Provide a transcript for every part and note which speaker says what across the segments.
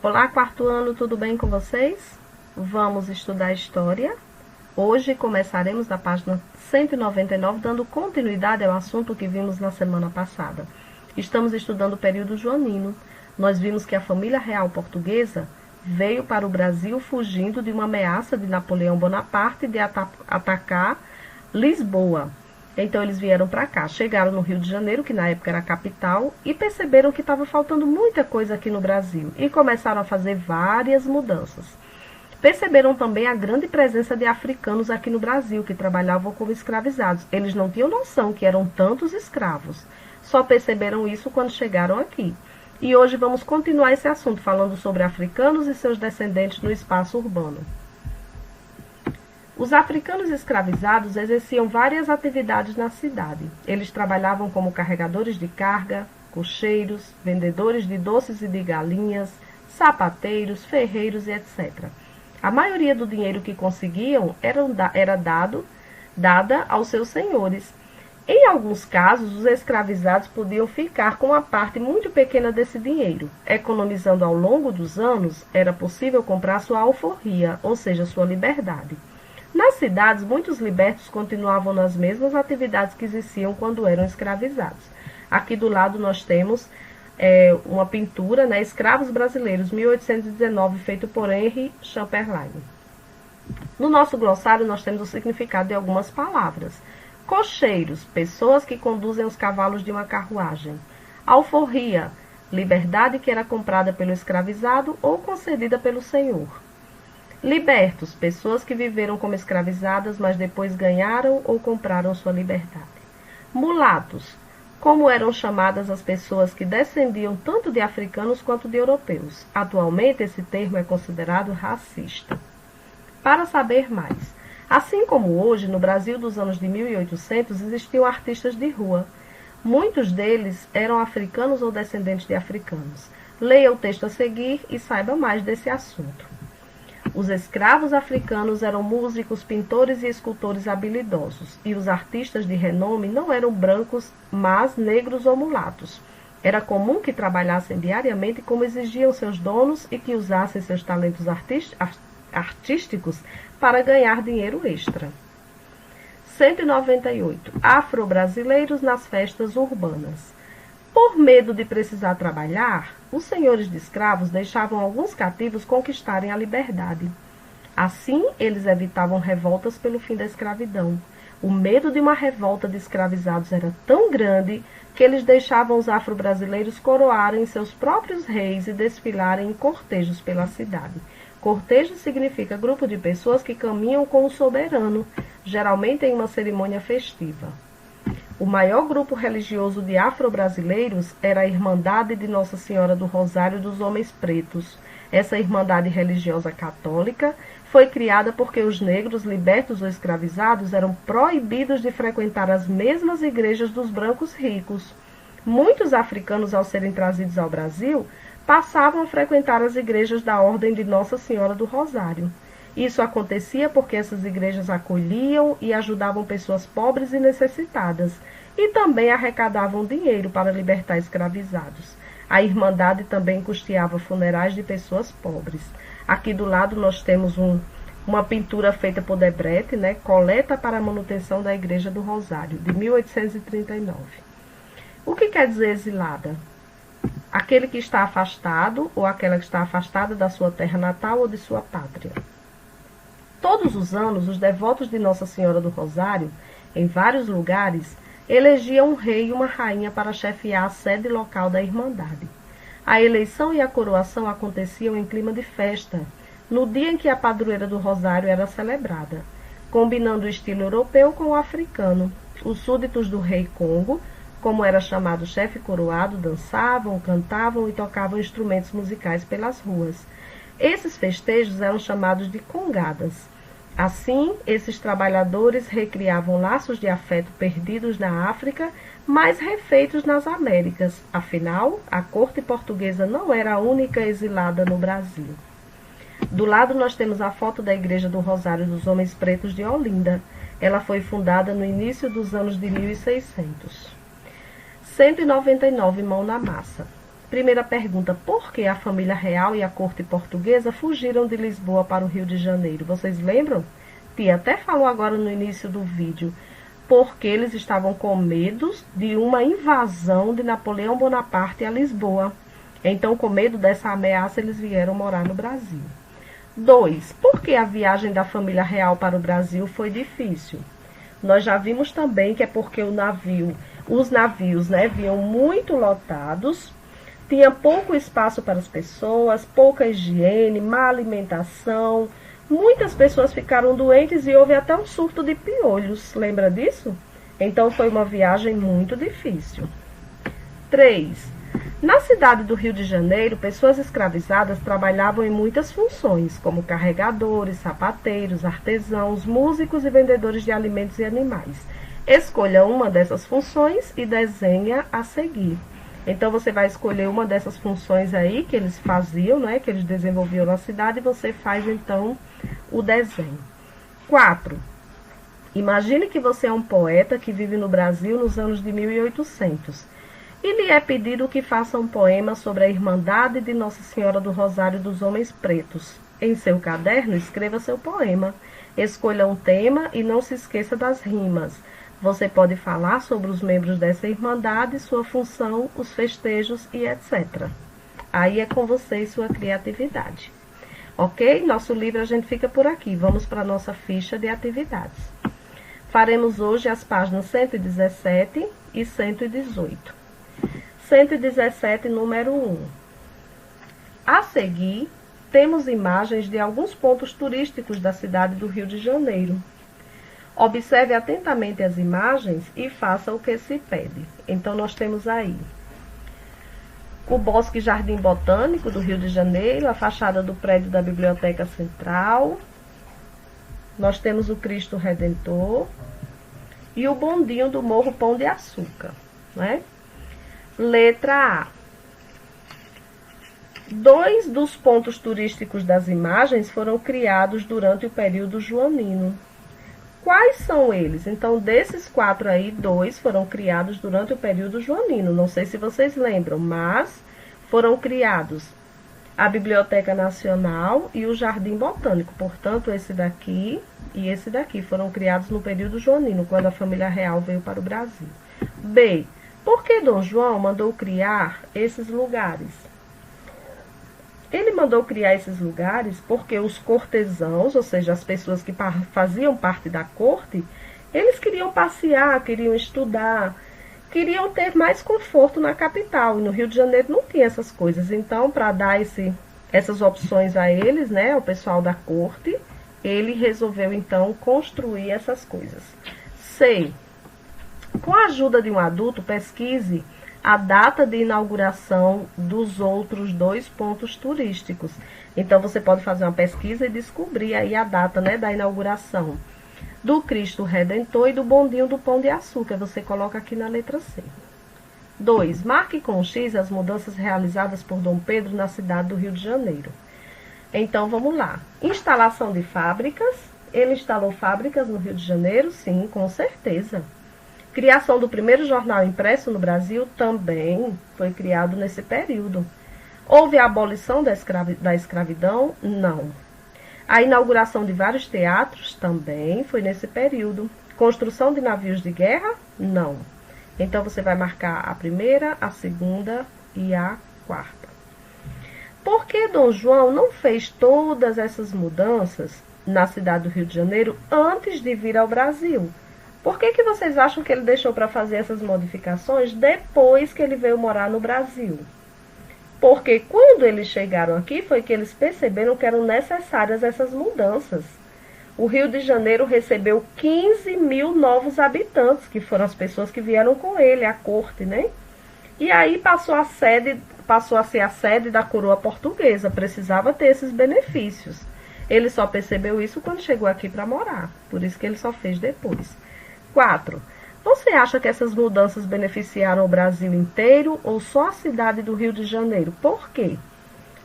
Speaker 1: Olá, quarto ano, tudo bem com vocês? Vamos estudar História. Hoje começaremos da página 199, dando continuidade ao assunto que vimos na semana passada. Estamos estudando o período joanino. Nós vimos que a família real portuguesa veio para o Brasil fugindo de uma ameaça de Napoleão Bonaparte de atacar Lisboa. Então eles vieram para cá, chegaram no Rio de Janeiro, que na época era a capital, e perceberam que estava faltando muita coisa aqui no Brasil e começaram a fazer várias mudanças. Perceberam também a grande presença de africanos aqui no Brasil, que trabalhavam como escravizados. Eles não tinham noção que eram tantos escravos. Só perceberam isso quando chegaram aqui. E hoje vamos continuar esse assunto, falando sobre africanos e seus descendentes no espaço urbano. Os africanos escravizados exerciam várias atividades na cidade. Eles trabalhavam como carregadores de carga, cocheiros, vendedores de doces e de galinhas, sapateiros, ferreiros e etc. A maioria do dinheiro que conseguiam era dada aos seus senhores. Em alguns casos, os escravizados podiam ficar com uma parte muito pequena desse dinheiro. Economizando ao longo dos anos, era possível comprar sua alforria, ou seja, sua liberdade. Nas cidades, muitos libertos continuavam nas mesmas atividades que existiam quando eram escravizados. Aqui do lado nós temos uma pintura, Escravos Brasileiros, 1819, feito por Henri Chamberlain. No nosso glossário nós temos o significado de algumas palavras. Cocheiros, pessoas que conduzem os cavalos de uma carruagem. Alforria, liberdade que era comprada pelo escravizado ou concedida pelo senhor. Libertos, pessoas que viveram como escravizadas, mas depois ganharam ou compraram sua liberdade. Mulatos, como eram chamadas as pessoas que descendiam tanto de africanos quanto de europeus. Atualmente, esse termo é considerado racista. Para saber mais, assim como hoje, no Brasil dos anos de 1800, existiam artistas de rua. Muitos deles eram africanos ou descendentes de africanos. Leia o texto a seguir e saiba mais desse assunto. Os escravos africanos eram músicos, pintores e escultores habilidosos, e os artistas de renome não eram brancos, mas negros ou mulatos. Era comum que trabalhassem diariamente como exigiam seus donos e que usassem seus talentos artísticos para ganhar dinheiro extra. 198. Afro-brasileiros nas festas urbanas. Por medo de precisar trabalhar, os senhores de escravos deixavam alguns cativos conquistarem a liberdade. Assim, eles evitavam revoltas pelo fim da escravidão. O medo de uma revolta de escravizados era tão grande que eles deixavam os afro-brasileiros coroarem seus próprios reis e desfilarem em cortejos pela cidade. Cortejo significa grupo de pessoas que caminham com o soberano, geralmente em uma cerimônia festiva. O maior grupo religioso de afro-brasileiros era a Irmandade de Nossa Senhora do Rosário dos Homens Pretos. Essa irmandade religiosa católica foi criada porque os negros libertos ou escravizados eram proibidos de frequentar as mesmas igrejas dos brancos ricos. Muitos africanos, ao serem trazidos ao Brasil, passavam a frequentar as igrejas da Ordem de Nossa Senhora do Rosário. Isso acontecia porque essas igrejas acolhiam e ajudavam pessoas pobres e necessitadas, e também arrecadavam dinheiro para libertar escravizados. A Irmandade também custeava funerais de pessoas pobres. Aqui do lado nós temos uma pintura feita por Debrecht, Coleta para a Manutenção da Igreja do Rosário, de 1839. O que quer dizer exilada? Aquele que está afastado ou aquela que está afastada da sua terra natal ou de sua pátria. Todos os anos, os devotos de Nossa Senhora do Rosário, em vários lugares, elegiam um rei e uma rainha para chefiar a sede local da Irmandade. A eleição e a coroação aconteciam em clima de festa, no dia em que a padroeira do Rosário era celebrada, combinando o estilo europeu com o africano. Os súditos do rei Congo, como era chamado o chefe coroado, dançavam, cantavam e tocavam instrumentos musicais pelas ruas. Esses festejos eram chamados de congadas. Assim, esses trabalhadores recriavam laços de afeto perdidos na África, mas refeitos nas Américas. Afinal, a corte portuguesa não era a única exilada no Brasil. Do lado nós temos a foto da Igreja do Rosário dos Homens Pretos de Olinda. Ela foi fundada no início dos anos de 1600. 199, mão na massa. Primeira pergunta: por que a família real e a corte portuguesa fugiram de Lisboa para o Rio de Janeiro? Vocês lembram? Tia até falou agora no início do vídeo. Porque eles estavam com medo de uma invasão de Napoleão Bonaparte a Lisboa. Então, com medo dessa ameaça, eles vieram morar no Brasil. 2. Por que a viagem da família real para o Brasil foi difícil? Nós já vimos também que é porque os navios, né, vinham muito lotados, tinha pouco espaço para as pessoas, pouca higiene, má alimentação. Muitas pessoas ficaram doentes e houve até um surto de piolhos. Lembra disso? Então foi uma viagem muito difícil. 3. Na cidade do Rio de Janeiro, pessoas escravizadas trabalhavam em muitas funções, como carregadores, sapateiros, artesãos, músicos e vendedores de alimentos e animais. Escolha uma dessas funções e desenha a seguir. Então, você vai escolher uma dessas funções aí que eles faziam, né, que eles desenvolviam na cidade, e você faz, então, o desenho. 4. Imagine que você é um poeta que vive no Brasil nos anos de 1800. E lhe é pedido que faça um poema sobre a Irmandade de Nossa Senhora do Rosário dos Homens Pretos. Em seu caderno, escreva seu poema. Escolha um tema e não se esqueça das rimas. Você pode falar sobre os membros dessa irmandade, sua função, os festejos e etc. Aí é com você e sua criatividade. Ok? Nosso livro a gente fica por aqui. Vamos para a nossa ficha de atividades. Faremos hoje as páginas 117 e 118. 117, número 1. A seguir, temos imagens de alguns pontos turísticos da cidade do Rio de Janeiro. Observe atentamente as imagens e faça o que se pede. Então, nós temos aí o Bosque Jardim Botânico do Rio de Janeiro, a fachada do prédio da Biblioteca Central. Nós temos o Cristo Redentor e o bondinho do Morro Pão de Açúcar, né? Letra A. 2 dos pontos turísticos das imagens foram criados durante o período joanino. Quais são eles? Então, desses 4 aí, 2 foram criados durante o período joanino. Não sei se vocês lembram, mas foram criados a Biblioteca Nacional e o Jardim Botânico. Portanto, esse daqui e esse daqui foram criados no período joanino, quando a família real veio para o Brasil. B. Por que Dom João mandou criar esses lugares? Ele mandou criar esses lugares porque os cortesãos, ou seja, as pessoas que faziam parte da corte, eles queriam passear, queriam estudar, queriam ter mais conforto na capital. E no Rio de Janeiro não tinha essas coisas. Então, para dar essas opções a eles, né, ao pessoal da corte, ele resolveu, então, construir essas coisas. C. Com a ajuda de um adulto, pesquise a data de inauguração dos outros 2 pontos turísticos. Então, você pode fazer uma pesquisa e descobrir aí a data, né, da inauguração do Cristo Redentor e do bondinho do Pão de Açúcar. Você coloca aqui na letra C. 2. Marque com X as mudanças realizadas por Dom Pedro na cidade do Rio de Janeiro. Então, vamos lá. Instalação de fábricas. Ele instalou fábricas no Rio de Janeiro? Sim, com certeza. Criação do primeiro jornal impresso no Brasil também foi criado nesse período. Houve a abolição da escravidão? Não. A inauguração de vários teatros também foi nesse período. Construção de navios de guerra? Não. Então, você vai marcar a primeira, a segunda e a quarta. Por que Dom João não fez todas essas mudanças na cidade do Rio de Janeiro antes de vir ao Brasil? Por que vocês acham que ele deixou para fazer essas modificações depois que ele veio morar no Brasil? Porque quando eles chegaram aqui foi que eles perceberam que eram necessárias essas mudanças. O Rio de Janeiro recebeu 15 mil novos habitantes, que foram as pessoas que vieram com ele, a corte, né? E aí passou a ser a sede da coroa portuguesa, precisava ter esses benefícios. Ele só percebeu isso quando chegou aqui para morar, por isso que ele só fez depois. 4. Você acha que essas mudanças beneficiaram o Brasil inteiro ou só a cidade do Rio de Janeiro? Por quê?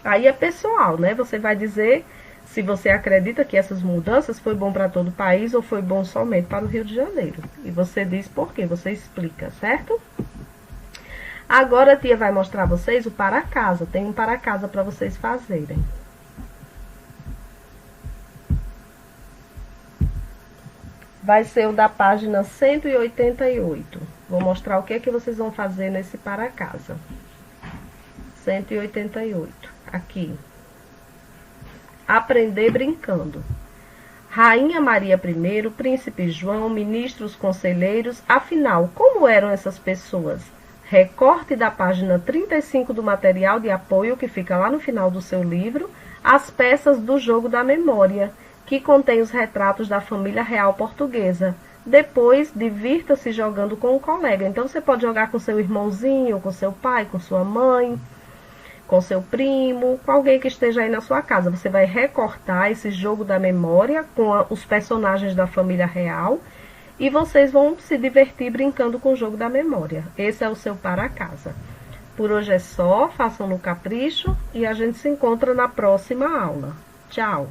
Speaker 1: Aí é pessoal, né? Você vai dizer se você acredita que essas mudanças foi bom para todo o país ou foi bom somente para o Rio de Janeiro. E você diz por quê, você explica, certo? Agora a tia vai mostrar a vocês o para casa. Tem um para casa para vocês fazerem. Vai ser o da página 188. Vou mostrar o que é que vocês vão fazer nesse para casa. 188. Aqui. Aprender brincando. Rainha Maria I, Príncipe João, ministros, conselheiros, afinal, como eram essas pessoas? Recorte da página 35 do material de apoio, que fica lá no final do seu livro, as peças do jogo da memória, que contém os retratos da família real portuguesa. Depois, divirta-se jogando com um colega. Então, você pode jogar com seu irmãozinho, com seu pai, com sua mãe, com seu primo, com alguém que esteja aí na sua casa. Você vai recortar esse jogo da memória com os personagens da família real e vocês vão se divertir brincando com o jogo da memória. Esse é o seu para casa. Por hoje é só, façam no capricho e a gente se encontra na próxima aula. Tchau!